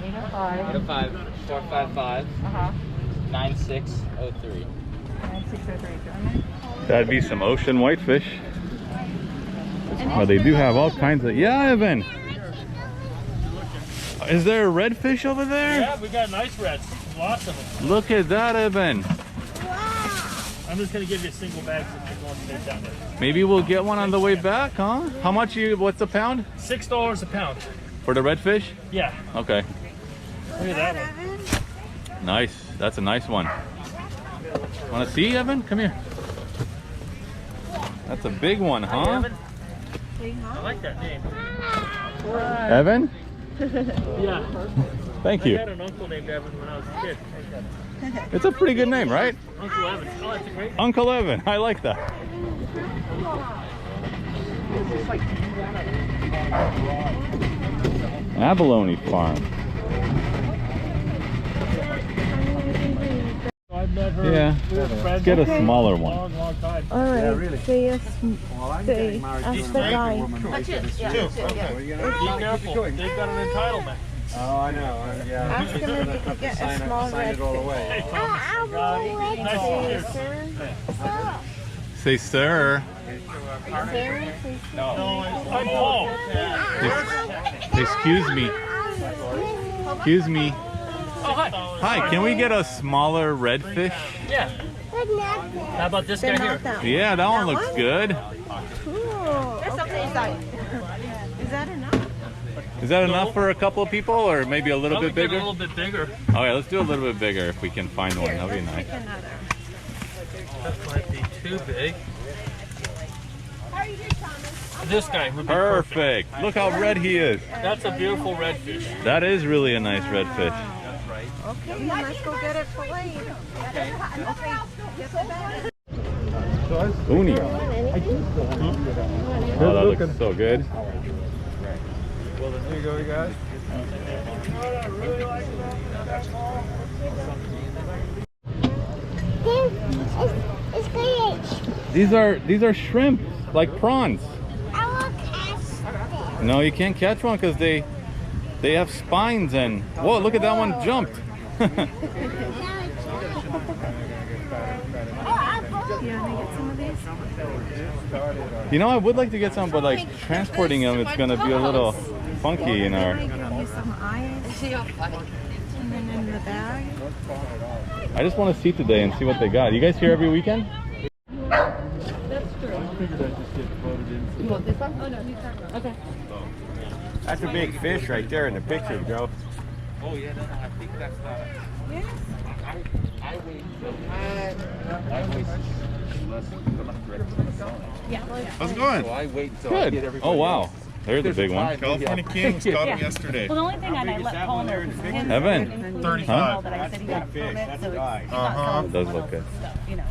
805 455 9603. 9603. That'd be some ocean whitefish. Well, they do have all kinds of. Yeah, Evan. Is there a redfish over there? Yeah, we got nice reds. Lots of them. Look at that, Evan. I'm just gonna give you a single bag since you're going straight down there. Maybe we'll get one on the way back, huh? How much what's a pound? $6 a pound. For the redfish? Yeah. Okay. Look at that one. Nice. That's a nice one. Want to see, Evan? Come here. That's a big one, huh? Hi, Evan. I like that name. Evan? Yeah. Thank you. I had an uncle named Evan when I was a kid. It's a pretty good name, right? Uncle Evan. Oh, that's a great name. Uncle Evan. I like that. Abalone Farm. I've met her. Yeah. Let's get a smaller one. Long time. All right. Yeah, really. Say yes. Well, I'm Say getting married to ask an the American guy. woman. That's it. Yeah, Two. that's it. Okay. Well, you know, Be careful. They've got an entitlement. Oh, I know. Yeah. Ask I'm him gonna if he have can to get a sign small it all redfish. away. Hey, Thomas. Nice to meet you. Say, sir. No, I'm Paul. Excuse me. Excuse me. Oh, hi. Hi, can we get a smaller redfish? Yeah. How about this guy here? Yeah, that one looks good. Cool. There's something inside. Is that enough? Is that enough for a couple of people, or maybe a little Probably bit get bigger? a little bit bigger. Oh yeah, let's do a little bit bigger if we can find one. That'll be nice. That might be too big. This guy would be Perfect. Look how red he is. That's a beautiful redfish. That is really a nice redfish. Okay, then let's go get it filleted. Okay. Uni. Oh, that looks so good. Well, there you go, you guys. It's fish. These are shrimp, like prawns. I will catch it. No, you can't catch one because they have spines and whoa, look at that one jumped. You know, I would like to get some, but like transporting them, it's gonna be a little funky in our. Give you some ice. And then in the bag. I just want to see today and see what they got. You guys here every weekend? That's a big fish right there in the picture, Joe. Oh, yeah, no, I think that's not it. Yes. I wait less. Yeah. How's it going? So I wait until I Good. get everybody Oh wow. else. There's a big one. California Kings caught him yesterday. Well, the only thing I let Paul know is him Evan. and 35. that I said he got a permit, so it's Uh-huh. Does look good. you know.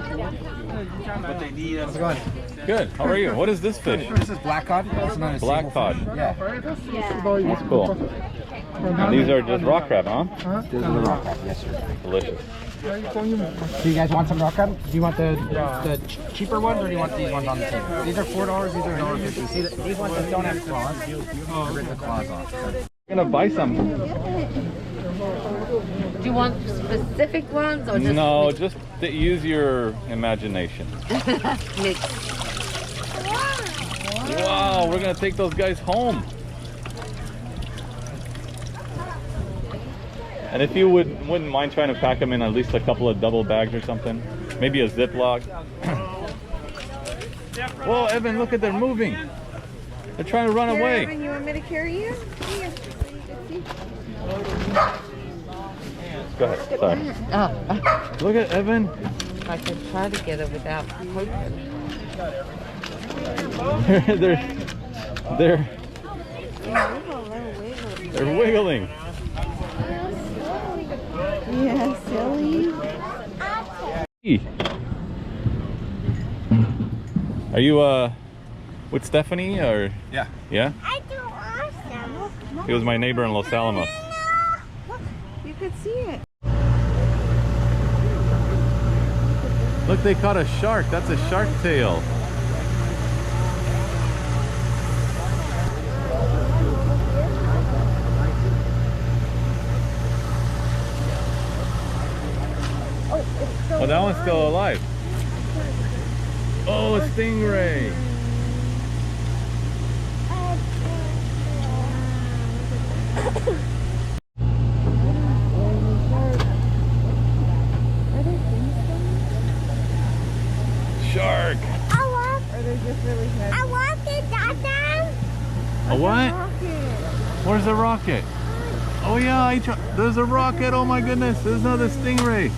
What they need. How's it going? Good. How are you? What is this fish? This is black cod. It's not a Black cod. Yeah. That's cool. And these are just rock crab, huh? These are the rock crab. Yes, sir. Delicious. Do you guys want some rock crab? Do you want the cheaper ones, or do you want these ones on the table? These are $4. These are $1.50. See, these ones that don't have claws. Rip the claws off. I'm gonna buy some. Do you want specific ones or just No, just use your imagination. mix? Wow, we're gonna take those guys home. And if you wouldn't mind trying to pack them in at least a couple of double bags or something, maybe a Ziploc. Whoa, Evan, look at them moving. They're trying to run away. Evan, you want me to carry you? Here. Go ahead. Sorry. Oh, Look at Evan. I could try to get it without poking. They're wiggling. Yeah, silly. Are you with Stephanie or? Yeah. Yeah? I do awesome. He was my neighbor in Los Alamos. You could see it. Look, they caught a shark. That's a shark tail. Oh, that one's still alive. Oh, a stingray. Shark. I want it, Dada. A what? Where's the rocket? Oh yeah, there's a rocket. Oh my goodness, there's another stingray.